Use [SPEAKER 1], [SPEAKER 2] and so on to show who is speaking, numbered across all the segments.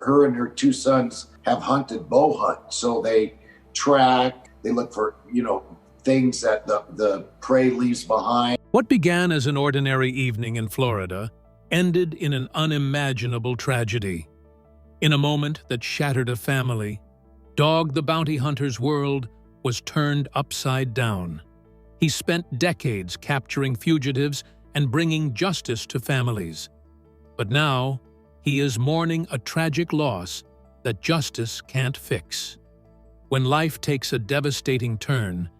[SPEAKER 1] Her and her two sons have hunted bow hunt. So they track, they look for, things that the prey leaves behind.
[SPEAKER 2] What began as an ordinary evening in Florida ended in an unimaginable tragedy. In a moment that shattered a family, Dog the Bounty Hunter's world was turned upside down. He spent decades capturing fugitives and bringing justice to families. But now, he is mourning a tragic loss that justice can't fix. When life takes a devastating turn,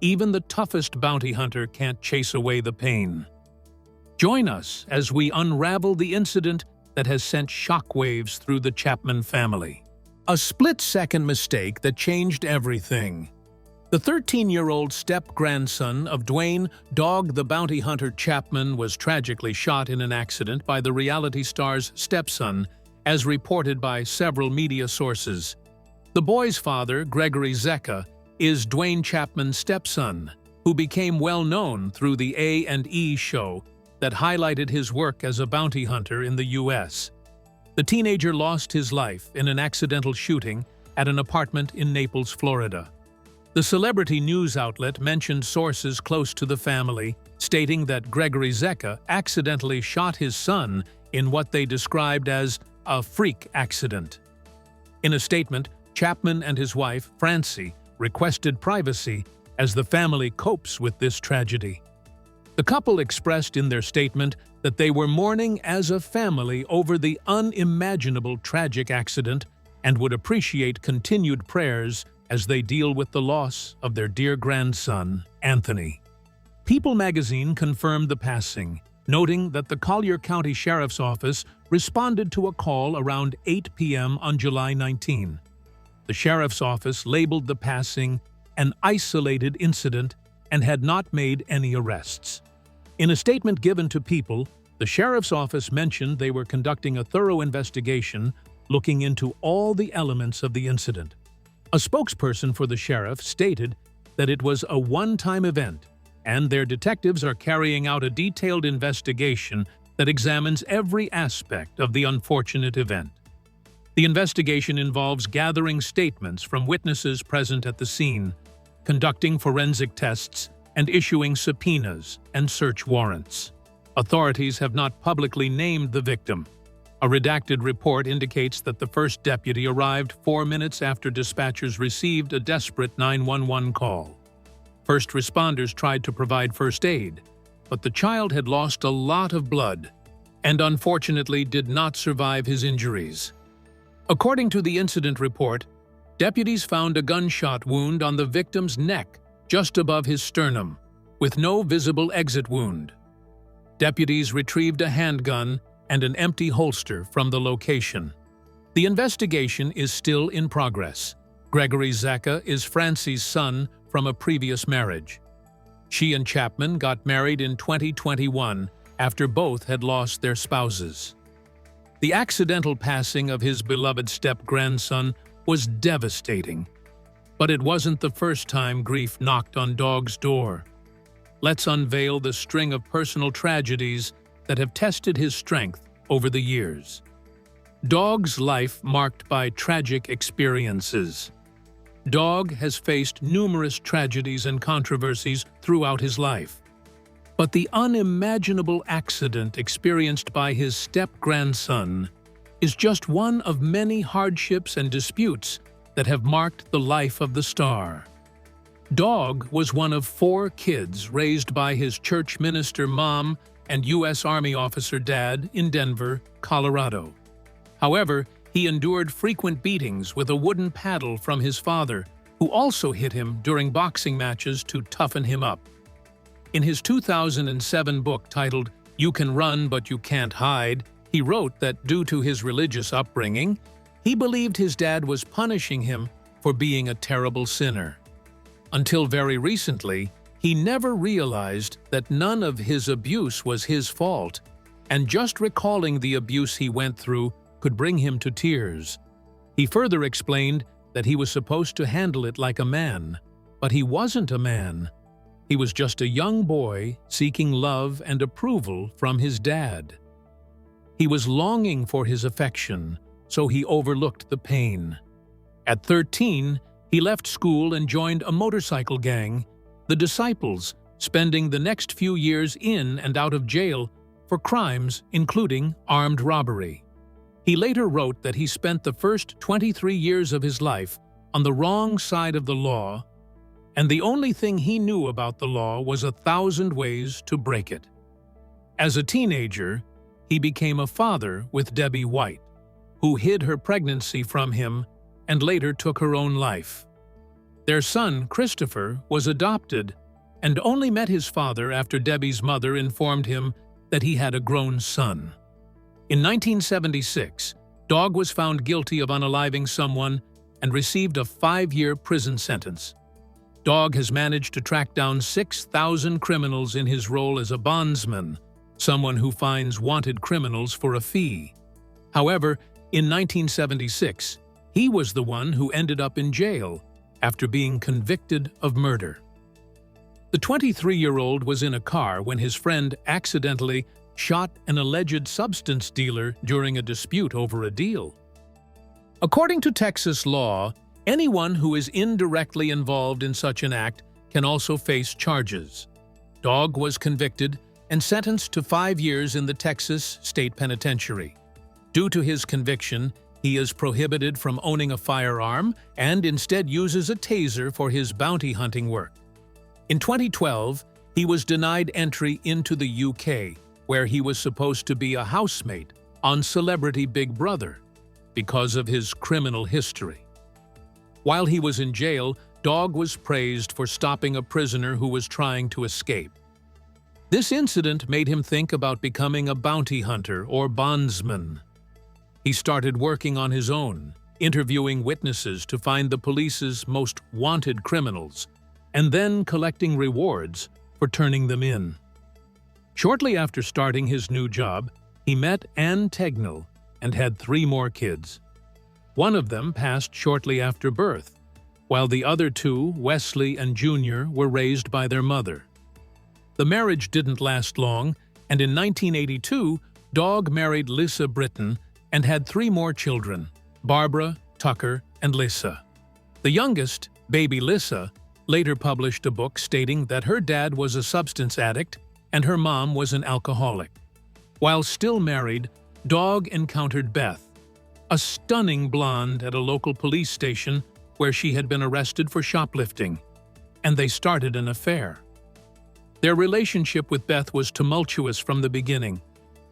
[SPEAKER 2] even the toughest bounty hunter can't chase away the pain. Join us as we unravel the incident that has sent shockwaves through the Chapman family. A split-second mistake that changed everything. The 13-year-old step-grandson of Dwayne "Dog the Bounty Hunter" Chapman was tragically shot in an accident by the reality star's stepson, as reported by several media sources. The boy's father, Gregory Zecca, is Dwayne Chapman's stepson, who became well-known through the A&E show that highlighted his work as a bounty hunter in the U.S. The teenager lost his life in an accidental shooting at an apartment in Naples, Florida. The celebrity news outlet mentioned sources close to the family, stating that Gregory Zecca accidentally shot his son in what they described as a freak accident. In a statement, Chapman and his wife, Francie, requested privacy as the family copes with this tragedy. The couple expressed in their statement that they were mourning as a family over the unimaginable tragic accident and would appreciate continued prayers as they deal with the loss of their dear grandson, Anthony. People magazine confirmed the passing, noting that the Collier County Sheriff's Office responded to a call around 8 p.m. on July 19. The Sheriff's Office labeled the passing an isolated incident and had not made any arrests. In a statement given to People, the Sheriff's Office mentioned they were conducting a thorough investigation looking into all the elements of the incident. A spokesperson for the sheriff stated that it was a one-time event, and their detectives are carrying out a detailed investigation that examines every aspect of the unfortunate event. The investigation involves gathering statements from witnesses present at the scene, conducting forensic tests, and issuing subpoenas and search warrants. Authorities have not publicly named the victim. A redacted report indicates that the first deputy arrived 4 minutes after dispatchers received a desperate 911 call. First responders tried to provide first aid, but the child had lost a lot of blood and unfortunately did not survive his injuries. According to the incident report, deputies found a gunshot wound on the victim's neck just above his sternum, with no visible exit wound. Deputies retrieved a handgun and an empty holster from the location. The investigation is still in progress. Gregory Zecca is Francie's son from a previous marriage. She and Chapman got married in 2021 after both had lost their spouses. The accidental passing of his beloved step-grandson was devastating, but it wasn't the first time grief knocked on Dog's door. Let's unveil the string of personal tragedies that have tested his strength over the years. Dog's life marked by tragic experiences. Dog has faced numerous tragedies and controversies throughout his life. But the unimaginable accident experienced by his step-grandson is just one of many hardships and disputes that have marked the life of the star. Dog was one of 4 kids raised by his church minister mom and U.S. Army officer dad in Denver, Colorado. However, he endured frequent beatings with a wooden paddle from his father, who also hit him during boxing matches to toughen him up. In his 2007 book titled "You Can Run But You Can't Hide," he wrote that due to his religious upbringing, he believed his dad was punishing him for being a terrible sinner. Until very recently, he never realized that none of his abuse was his fault, and just recalling the abuse he went through could bring him to tears. He further explained that he was supposed to handle it like a man, but he wasn't a man. He was just a young boy seeking love and approval from his dad. He was longing for his affection, so he overlooked the pain. At 13, he left school and joined a motorcycle gang, the Disciples, spending the next few years in and out of jail for crimes including armed robbery. He later wrote that he spent the first 23 years of his life on the wrong side of the law, and the only thing he knew about the law was 1,000 ways to break it. As a teenager, he became a father with Debbie White, who hid her pregnancy from him and later took her own life. Their son, Christopher, was adopted and only met his father after Debbie's mother informed him that he had a grown son. In 1976, Dog was found guilty of unaliving someone and received a 5-year prison sentence. Dog has managed to track down 6,000 criminals in his role as a bondsman, someone who finds wanted criminals for a fee. However, in 1976, he was the one who ended up in jail after being convicted of murder. The 23-year-old was in a car when his friend accidentally shot an alleged substance dealer during a dispute over a deal. According to Texas law, anyone who is indirectly involved in such an act can also face charges. Dog was convicted and sentenced to 5 years in the Texas State Penitentiary. Due to his conviction, he is prohibited from owning a firearm and instead uses a taser for his bounty hunting work. In 2012, he was denied entry into the UK, where he was supposed to be a housemate on Celebrity Big Brother, because of his criminal history. While he was in jail, Dog was praised for stopping a prisoner who was trying to escape. This incident made him think about becoming a bounty hunter or bondsman. He started working on his own, interviewing witnesses to find the police's most wanted criminals, and then collecting rewards for turning them in. Shortly after starting his new job, he met Ann Tegnell and had 3 more kids. One of them passed shortly after birth, while the other 2, Wesley and Junior, were raised by their mother. The marriage didn't last long, and in 1982, Dog married Lissa Britton and had 3 more children, Barbara, Tucker, and Lissa. The youngest, baby Lissa, later published a book stating that her dad was a substance addict and her mom was an alcoholic. While still married, Dog encountered Beth, a stunning blonde at a local police station where she had been arrested for shoplifting, and they started an affair. Their relationship with Beth was tumultuous from the beginning,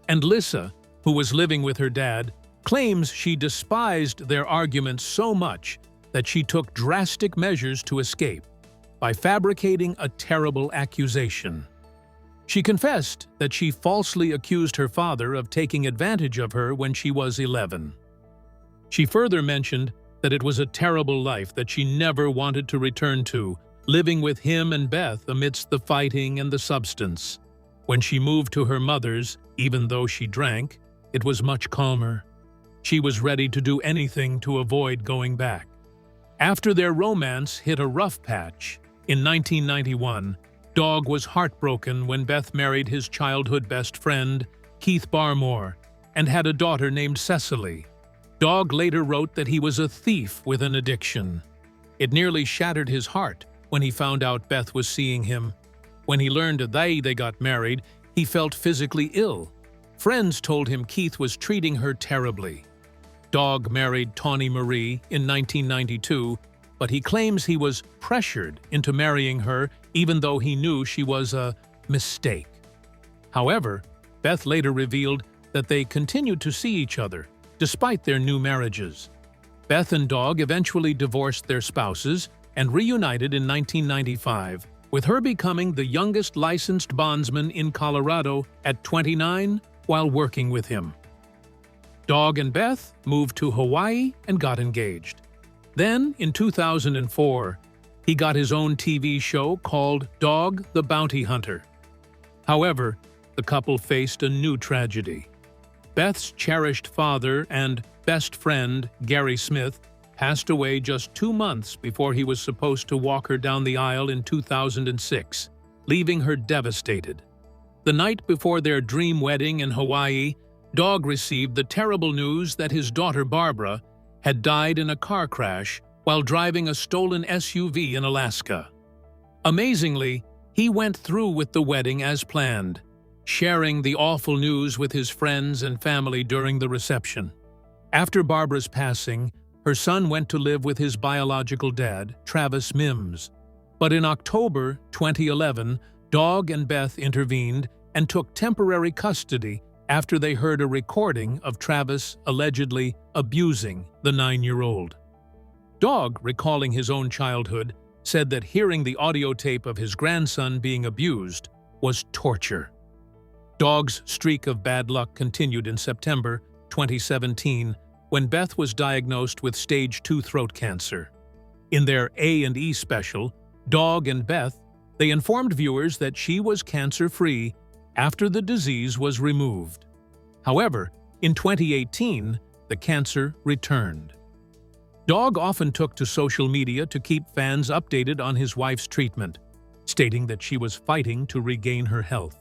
[SPEAKER 2] and Lissa, who was living with her dad, claims she despised their arguments so much that she took drastic measures to escape by fabricating a terrible accusation. She confessed that she falsely accused her father of taking advantage of her when she was 11. She further mentioned that it was a terrible life that she never wanted to return to, living with him and Beth amidst the fighting and the substance. When she moved to her mother's, even though she drank, it was much calmer. She was ready to do anything to avoid going back. After their romance hit a rough patch, in 1991, Dog was heartbroken when Beth married his childhood best friend, Keith Barmore, and had a daughter named Cecily. Dog later wrote that he was a thief with an addiction. It nearly shattered his heart when he found out Beth was seeing him. When he learned that they got married, he felt physically ill. Friends told him Keith was treating her terribly. Dog married Tawny Marie in 1992, but he claims he was pressured into marrying her even though he knew she was a mistake. However, Beth later revealed that they continued to see each other, despite their new marriages. Beth and Dog eventually divorced their spouses and reunited in 1995, with her becoming the youngest licensed bondsman in Colorado at 29 while working with him. Dog and Beth moved to Hawaii and got engaged. Then, in 2004, he got his own TV show called Dog the Bounty Hunter. However, the couple faced a new tragedy. Beth's cherished father and best friend, Gary Smith, passed away just 2 months before he was supposed to walk her down the aisle in 2006, leaving her devastated. The night before their dream wedding in Hawaii, Dog received the terrible news that his daughter Barbara had died in a car crash while driving a stolen SUV in Alaska. Amazingly, he went through with the wedding as planned, sharing the awful news with his friends and family during the reception. After Barbara's passing, her son went to live with his biological dad, Travis Mims. But in October 2011, Dog and Beth intervened and took temporary custody after they heard a recording of Travis allegedly abusing the 9-year-old. Dog, recalling his own childhood, said that hearing the audio tape of his grandson being abused was torture. Dog's streak of bad luck continued in September 2017 when Beth was diagnosed with stage 2 throat cancer. In their A&E special, Dog and Beth, they informed viewers that she was cancer-free after the disease was removed. However, in 2018, the cancer returned. Dog often took to social media to keep fans updated on his wife's treatment, stating that she was fighting to regain her health.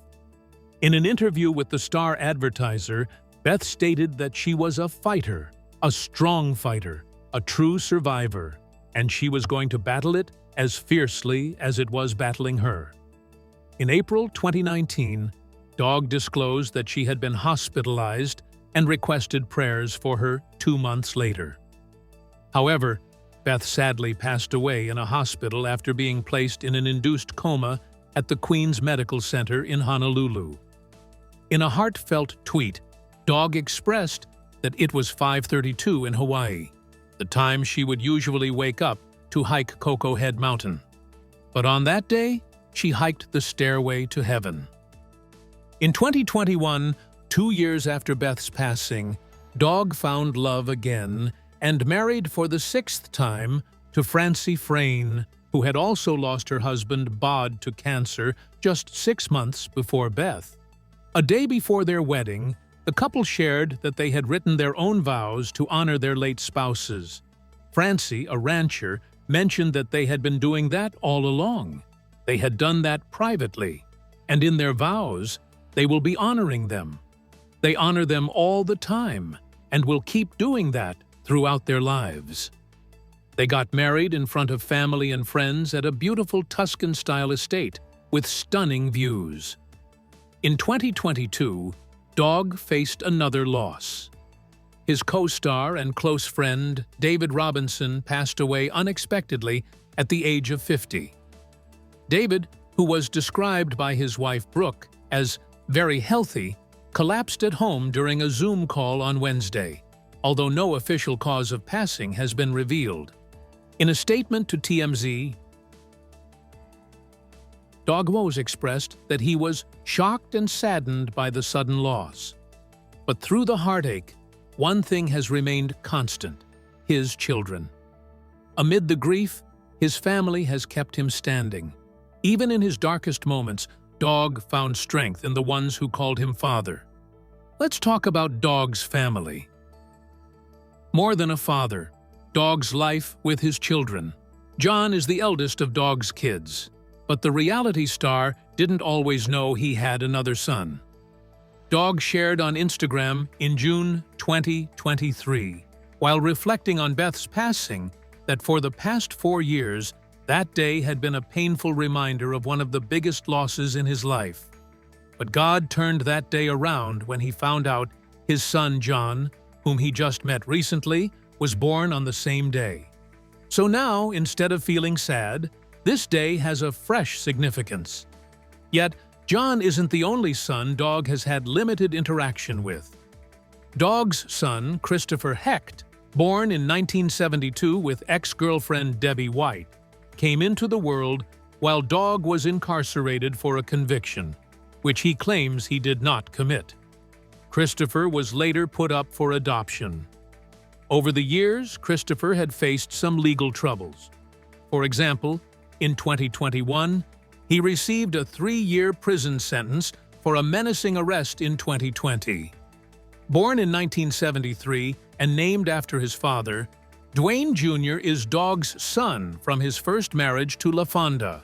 [SPEAKER 2] In an interview with the Star advertiser, Beth stated that she was a fighter, a strong fighter, a true survivor, and she was going to battle it as fiercely as it was battling her. In April 2019, Dog disclosed that she had been hospitalized and requested prayers for her 2 months later. However, Beth sadly passed away in a hospital after being placed in an induced coma at the Queen's Medical Center in Honolulu. In a heartfelt tweet, Dog expressed that it was 5:32 in Hawaii, the time she would usually wake up to hike Coco Head Mountain. But on that day, she hiked the stairway to heaven. In 2021, 2 years after Beth's passing, Dog found love again and married for the 6th time to Francie Frayne, who had also lost her husband Bod to cancer just 6 months before Beth. A day before their wedding, the couple shared that they had written their own vows to honor their late spouses. Francie, a rancher, mentioned that they had been doing that all along. They had done that privately, and in their vows, they will be honoring them. They honor them all the time and will keep doing that throughout their lives. They got married in front of family and friends at a beautiful Tuscan-style estate with stunning views. In 2022, Dog faced another loss. His co-star and close friend, David Robinson, passed away unexpectedly at the age of 50. David, who was described by his wife Brooke as very healthy, collapsed at home during a Zoom call on Wednesday, although no official cause of passing has been revealed. In a statement to TMZ, Dog Woes expressed that he was shocked and saddened by the sudden loss. But through the heartache, one thing has remained constant: his children. Amid the grief, his family has kept him standing. Even in his darkest moments, Dog found strength in the ones who called him father. Let's talk about Dog's family. More than a father, Dog's life with his children. John is the eldest of Dog's kids, but the reality star didn't always know he had another son. Dog shared on Instagram in June 2023, while reflecting on Beth's passing, that for the past 4 years, that day had been a painful reminder of one of the biggest losses in his life. But God turned that day around when he found out his son John, whom he just met recently, was born on the same day. So now, instead of feeling sad, this day has a fresh significance. Yet, John isn't the only son Dog has had limited interaction with. Dog's son, Christopher Hecht, born in 1972 with ex-girlfriend Debbie White, came into the world while Dog was incarcerated for a conviction, which he claims he did not commit. Christopher was later put up for adoption. Over the years, Christopher had faced some legal troubles. For example, in 2021, he received a 3-year prison sentence for a menacing arrest in 2020. Born in 1973 and named after his father, Dwayne Jr. is Dog's son from his first marriage to LaFonda.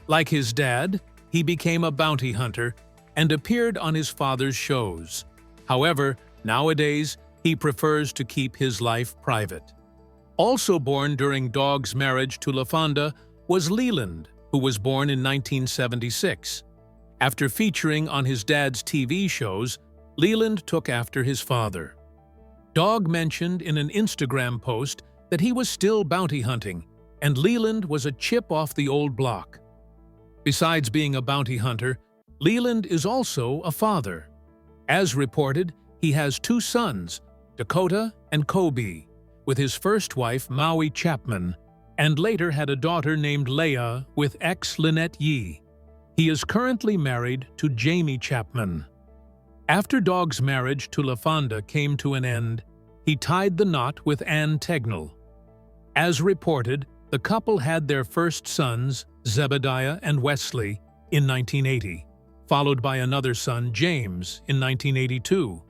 [SPEAKER 2] Like his dad, he became a bounty hunter and appeared on his father's shows. However, nowadays, he prefers to keep his life private. Also born during Dog's marriage to LaFonda was Leland, who was born in 1976. After featuring on his dad's TV shows, Leland took after his father. Dog mentioned in an Instagram post that he was still bounty hunting, and Leland was a chip off the old block. Besides being a bounty hunter, Leland is also a father. As reported, he has 2 sons, Dakota and Kobe, with his first wife Maui Chapman, and later had a daughter named Leia with ex-Lynette Yee. He is currently married to Jamie Chapman. After Dog's marriage to LaFonda came to an end, he tied the knot with Ann Tegnell. As reported, the couple had their first sons, Zebediah and Wesley, in 1980, followed by another son, James, in 1982.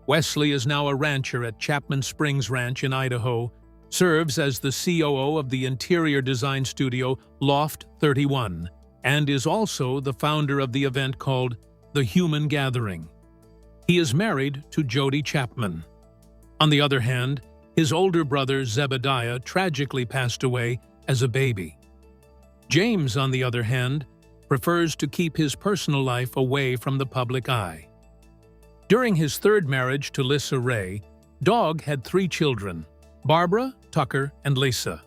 [SPEAKER 2] Wesley is now a rancher at Chapman Springs Ranch in Idaho, serves as the COO of the interior design studio Loft 31, and is also the founder of the event called The Human Gathering. He is married to Jody Chapman. On the other hand, his older brother Zebediah tragically passed away as a baby. James, on the other hand, prefers to keep his personal life away from the public eye. During his third marriage to Lissa Ray, Dog had 3 children, Barbara, Tucker, and Lisa.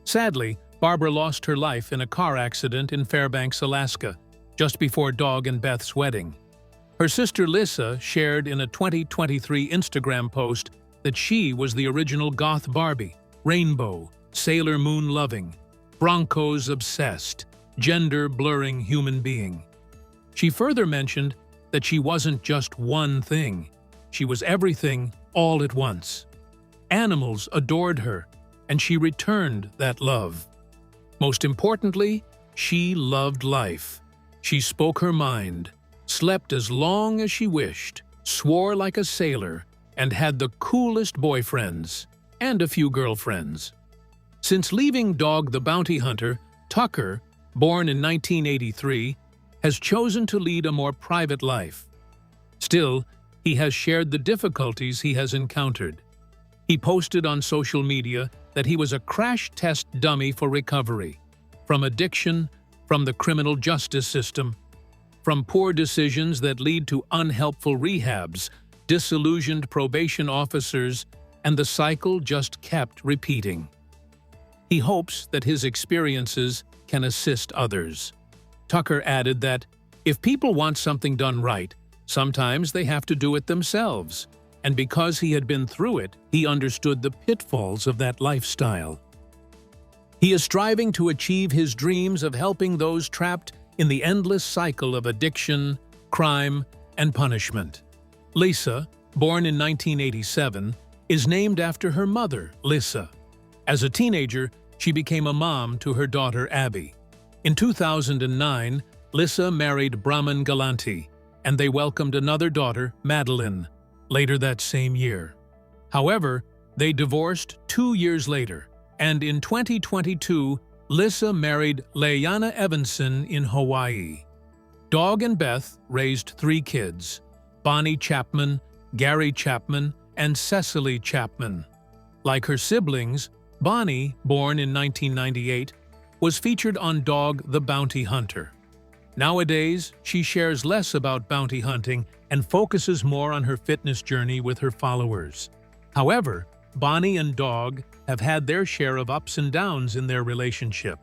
[SPEAKER 2] Sadly, Barbara lost her life in a car accident in Fairbanks, Alaska, just before Dog and Beth's wedding. Her sister Lissa shared in a 2023 Instagram post that she was the original goth Barbie, rainbow, Sailor Moon loving, Broncos obsessed, gender blurring human being. She further mentioned that she wasn't just one thing, she was everything all at once. Animals adored her, and she returned that love. Most importantly, she loved life. She spoke her mind, slept as long as she wished, swore like a sailor, and had the coolest boyfriends, and a few girlfriends. Since leaving Dog the Bounty Hunter, Tucker, born in 1983, has chosen to lead a more private life. Still, he has shared the difficulties he has encountered. He posted on social media that he was a crash test dummy for recovery, from addiction, from the criminal justice system, from poor decisions that lead to unhelpful rehabs, disillusioned probation officers, and the cycle just kept repeating. He hopes that his experiences can assist others. Tucker added that, if people want something done right, sometimes they have to do it themselves, and because he had been through it, he understood the pitfalls of that lifestyle. He is striving to achieve his dreams of helping those trapped in the endless cycle of addiction, crime, and punishment. Lisa, born in 1987, is named after her mother, Lissa. As a teenager, she became a mom to her daughter, Abby. In 2009, Lissa married Brahman Galanti, and they welcomed another daughter, Madeline, later that same year. However, they divorced 2 years later, and in 2022, Lissa married Leanna Evanson in Hawaii. Dog and Beth raised 3 kids, Bonnie Chapman, Gary Chapman, and Cecily Chapman. Like her siblings, Bonnie, born in 1998, was featured on Dog the Bounty Hunter. Nowadays, she shares less about bounty hunting and focuses more on her fitness journey with her followers. However, Bonnie and Dog have had their share of ups and downs in their relationship.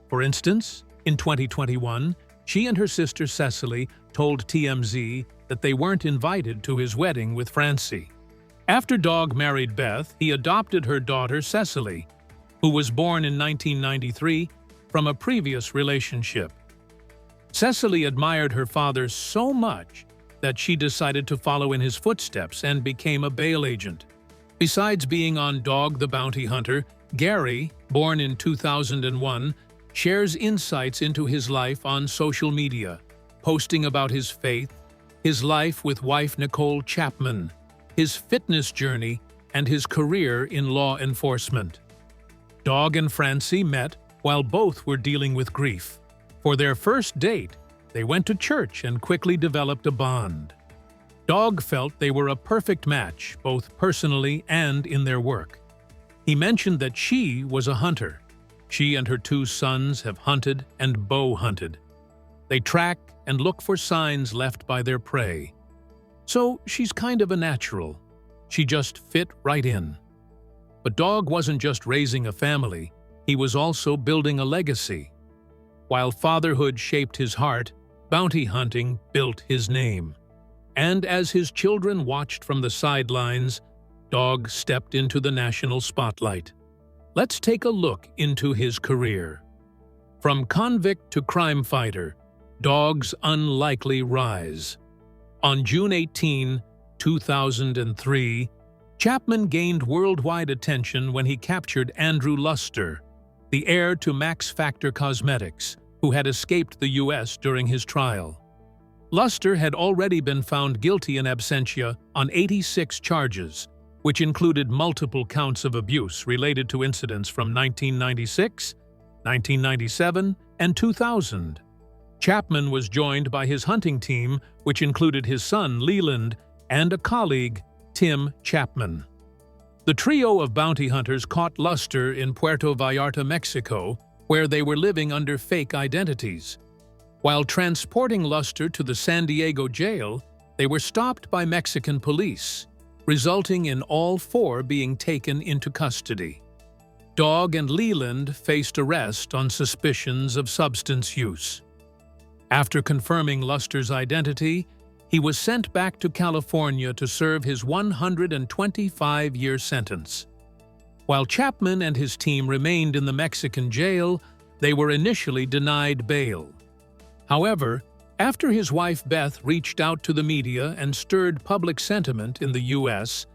[SPEAKER 2] For instance, in 2021, she and her sister Cecily told TMZ that they weren't invited to his wedding with Francie. After Dog married Beth, he adopted her daughter Cecily, who was born in 1993 from a previous relationship. Cecily admired her father so much that she decided to follow in his footsteps and became a bail agent. Besides being on Dog the Bounty Hunter, Gary, born in 2001, shares insights into his life on social media, posting about his faith, his life with wife Nicole Chapman, his fitness journey, and his career in law enforcement. Dog and Francie met while both were dealing with grief. For their first date, they went to church and quickly developed a bond. Dog felt they were a perfect match, both personally and in their work. He mentioned that she was a hunter. She and her 2 sons have hunted and bow hunted. They track and look for signs left by their prey. So she's kind of a natural. She just fit right in. But Dog wasn't just raising a family, he was also building a legacy. While fatherhood shaped his heart, bounty hunting built his name. And as his children watched from the sidelines, Dog stepped into the national spotlight. Let's take a look into his career. From convict to crime fighter, Dog's unlikely rise. On June 18, 2003, Chapman gained worldwide attention when he captured Andrew Luster, the heir to Max Factor Cosmetics, who had escaped the U.S. during his trial. Luster had already been found guilty in absentia on 86 charges, which included multiple counts of abuse related to incidents from 1996, 1997, and 2000. Chapman was joined by his hunting team, which included his son Leland and a colleague, Tim Chapman. The trio of bounty hunters caught Luster in Puerto Vallarta, Mexico, where they were living under fake identities. While transporting Luster to the San Diego jail, they were stopped by Mexican police, resulting in all 4 being taken into custody. Dog and Leland faced arrest on suspicions of substance use. After confirming Luster's identity, he was sent back to California to serve his 125-year sentence. While Chapman and his team remained in the Mexican jail, they were initially denied bail. However, after his wife Beth reached out to the media and stirred public sentiment in the U.S.,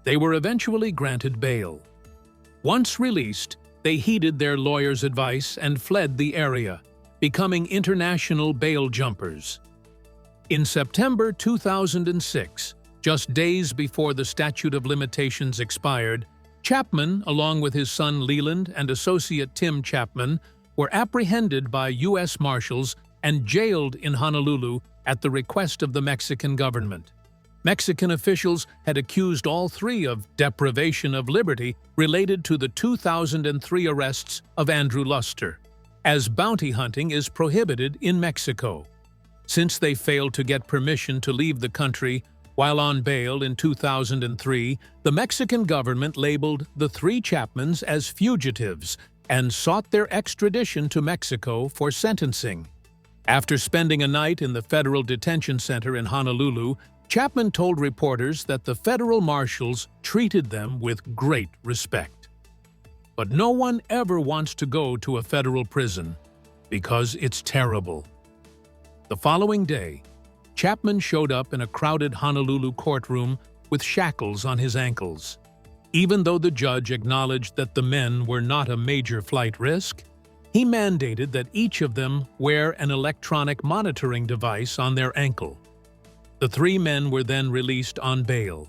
[SPEAKER 2] they were eventually granted bail. Once released, they heeded their lawyer's advice and fled the area, becoming international bail jumpers. In September 2006, just days before the statute of limitations expired, Chapman, along with his son Leland and associate Tim Chapman, were apprehended by U.S. Marshals and jailed in Honolulu at the request of the Mexican government. Mexican officials had accused all 3 of deprivation of liberty related to the 2003 arrests of Andrew Luster, as bounty hunting is prohibited in Mexico. Since they failed to get permission to leave the country while on bail in 2003, the Mexican government labeled the 3 Chapmans as fugitives and sought their extradition to Mexico for sentencing. After spending a night in the federal detention center in Honolulu, Chapman told reporters that the federal marshals treated them with great respect. But no one ever wants to go to a federal prison because it's terrible. The following day, Chapman showed up in a crowded Honolulu courtroom with shackles on his ankles. Even though the judge acknowledged that the men were not a major flight risk, he mandated that each of them wear an electronic monitoring device on their ankle. The 3 men were then released on bail.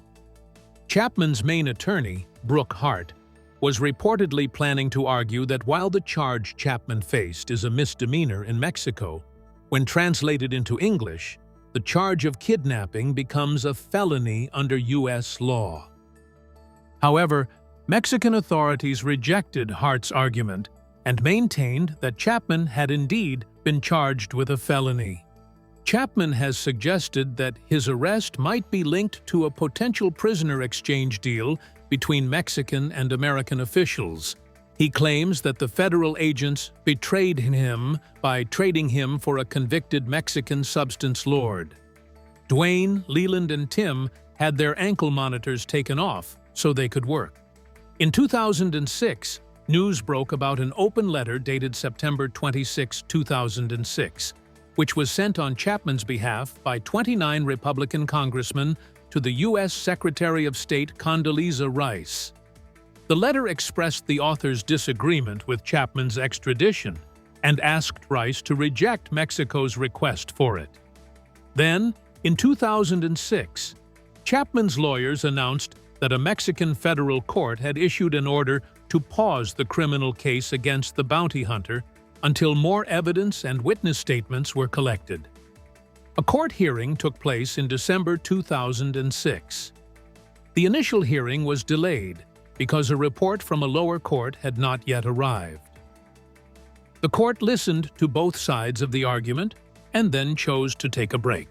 [SPEAKER 2] Chapman's main attorney, Brooke Hart, was reportedly planning to argue that while the charge Chapman faced is a misdemeanor in Mexico, when translated into English, the charge of kidnapping becomes a felony under U.S. law. However, Mexican authorities rejected Hart's argument and maintained that Chapman had indeed been charged with a felony. Chapman has suggested that his arrest might be linked to a potential prisoner exchange deal between Mexican and American officials. He claims that the federal agents betrayed him by trading him for a convicted Mexican substance lord. Dwayne, Leland, and Tim had their ankle monitors taken off so they could work. In 2006, news broke about an open letter dated September 26, 2006, which was sent on Chapman's behalf by 29 Republican congressmen to the U.S. Secretary of State Condoleezza Rice. The letter expressed the author's disagreement with Chapman's extradition and asked Rice to reject Mexico's request for it. Then, in 2006, Chapman's lawyers announced that a Mexican federal court had issued an order to pause the criminal case against the bounty hunter until more evidence and witness statements were collected. A court hearing took place in December 2006. The initial hearing was delayed because a report from a lower court had not yet arrived. The court listened to both sides of the argument and then chose to take a break.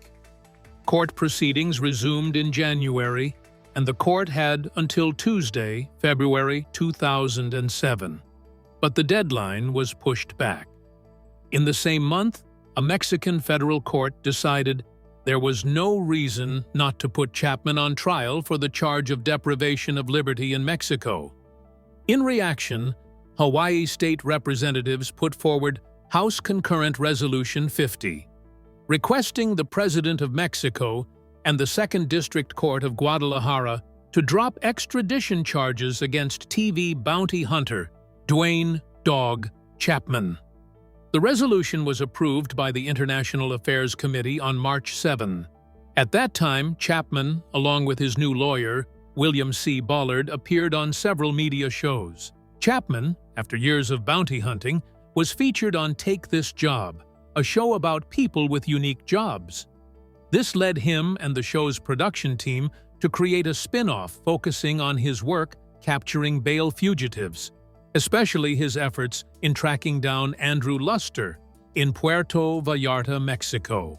[SPEAKER 2] Court proceedings resumed in January, and the court had until Tuesday, February 2007. But the deadline was pushed back. In the same month, a Mexican federal court decided there was no reason not to put Chapman on trial for the charge of deprivation of liberty in Mexico. In reaction, Hawaii state representatives put forward House Concurrent Resolution 50, requesting the President of Mexico and the Second District Court of Guadalajara to drop extradition charges against TV bounty hunter Dwayne "Dog" Chapman. The resolution was approved by the International Affairs Committee on March 7. At that time, Chapman, along with his new lawyer, William C. Ballard, appeared on several media shows. Chapman, after years of bounty hunting, was featured on Take This Job, a show about people with unique jobs. This led him and the show's production team to create a spin-off focusing on his work capturing bail fugitives, especially his efforts in tracking down Andrew Luster in Puerto Vallarta, Mexico.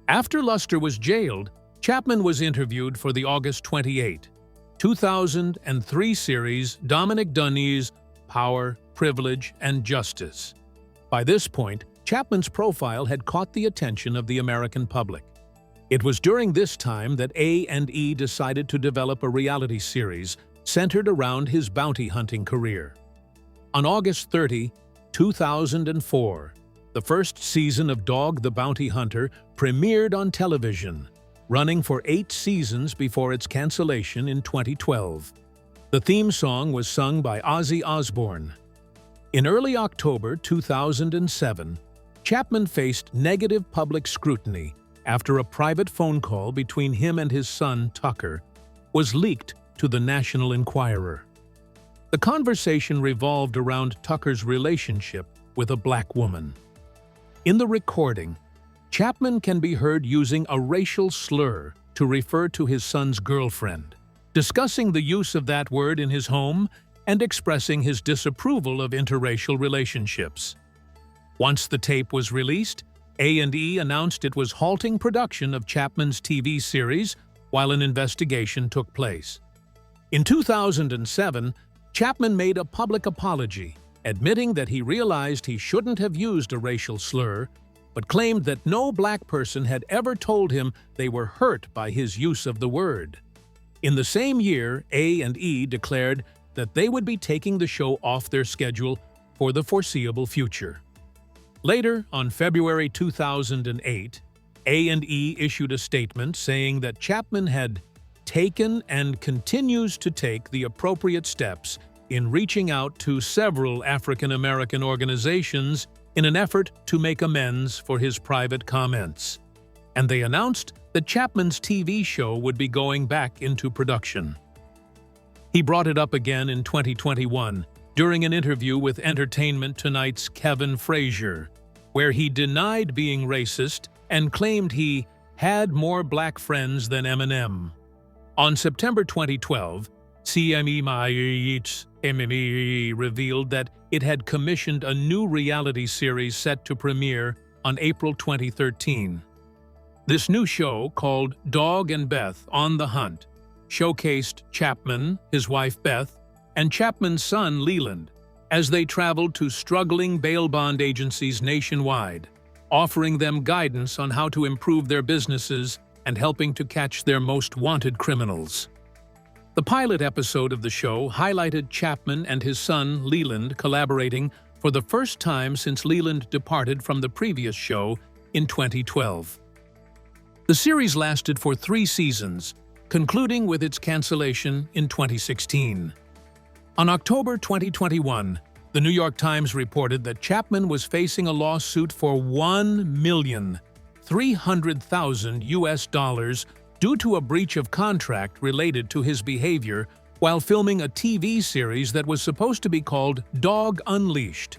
[SPEAKER 2] After Luster was jailed, Chapman was interviewed for the August 28, 2003 series Dominic Dunnee's Power, Privilege, and Justice. By this point, Chapman's profile had caught the attention of the American public. It was during this time that A&E decided to develop a reality series centered around his bounty hunting career. On August 30, 2004, the first season of Dog the Bounty Hunter premiered on television, running for 8 seasons before its cancellation in 2012. The theme song was sung by Ozzy Osbourne. In early October 2007, Chapman faced negative public scrutiny after a private phone call between him and his son, Tucker, was leaked to the National Enquirer. The conversation revolved around Tucker's relationship with a black woman. In the recording, Chapman can be heard using a racial slur to refer to his son's girlfriend, discussing the use of that word in his home and expressing his disapproval of interracial relationships. Once the tape was released, A&E announced it was halting production of Chapman's TV series while an investigation took place. In 2007, Chapman made a public apology, admitting that he realized he shouldn't have used a racial slur, but claimed that no black person had ever told him they were hurt by his use of the word. In the same year, A&E declared that they would be taking the show off their schedule for the foreseeable future. Later, on February 2008, A&E issued a statement saying that Chapman had taken and continues to take the appropriate steps in reaching out to several African American organizations in an effort to make amends for his private comments. And they announced that Chapman's TV show would be going back into production. He brought it up again in 2021 during an interview with Entertainment Tonight's Kevin Frazier, where he denied being racist and claimed he had more black friends than Eminem. On September 2012, CME revealed that it had commissioned a new reality series set to premiere on April 2013. This new show, called Dog and Beth on the Hunt, showcased Chapman, his wife Beth, and Chapman's son Leland as they traveled to struggling bail bond agencies nationwide, offering them guidance on how to improve their businesses and helping to catch their most wanted criminals. The pilot episode of the show highlighted Chapman and his son Leland collaborating for the first time since Leland departed from the previous show in 2012. The series lasted for 3 seasons, concluding with its cancellation in 2016. On October 2021, the New York Times reported that Chapman was facing a lawsuit for $1,300,000 due to a breach of contract related to his behavior while filming a TV series that was supposed to be called Dog Unleashed.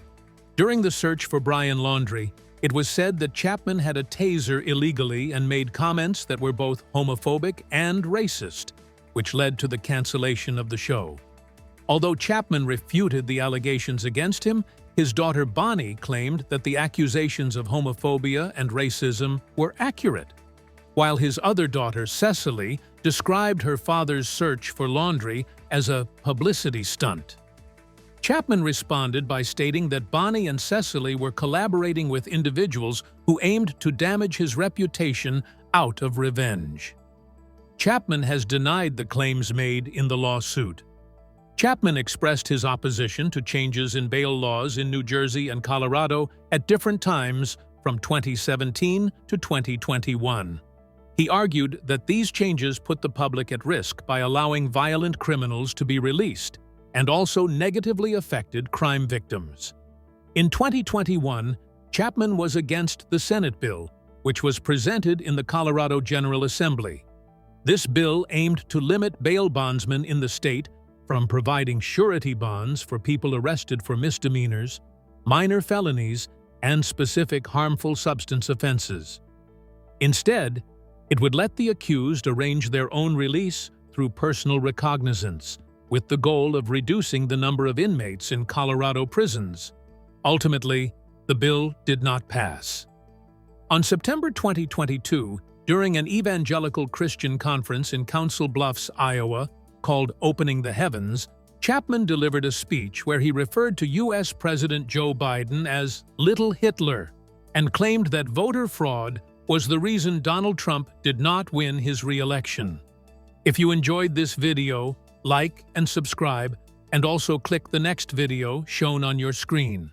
[SPEAKER 2] During the search for Brian Laundrie, It was said that Chapman had a taser illegally and made comments that were both homophobic and racist, which led to the cancellation of the show. Although Chapman refuted the allegations against him, his daughter Bonnie claimed that the accusations of homophobia and racism were accurate, while his other daughter, Cecily, described her father's search for laundry as a publicity stunt. Chapman responded by stating that Bonnie and Cecily were collaborating with individuals who aimed to damage his reputation out of revenge. Chapman has denied the claims made in the lawsuit. Chapman expressed his opposition to changes in bail laws in New Jersey and Colorado at different times from 2017 to 2021. He argued that these changes put the public at risk by allowing violent criminals to be released, and also negatively affected crime victims. In 2021, Chapman was against the Senate bill, which was presented in the Colorado General Assembly. This bill aimed to limit bail bondsmen in the state from providing surety bonds for people arrested for misdemeanors, minor felonies, and specific harmful substance offenses. Instead, it would let the accused arrange their own release through personal recognizance, with the goal of reducing the number of inmates in Colorado prisons. Ultimately, the bill did not pass. On September 2022, during an evangelical Christian conference in Council Bluffs, Iowa, called Opening the Heavens, Chapman delivered a speech where he referred to U.S. President Joe Biden as Little Hitler and claimed that voter fraud was the reason Donald Trump did not win his re-election. If you enjoyed this video, like and subscribe, and also click the next video shown on your screen.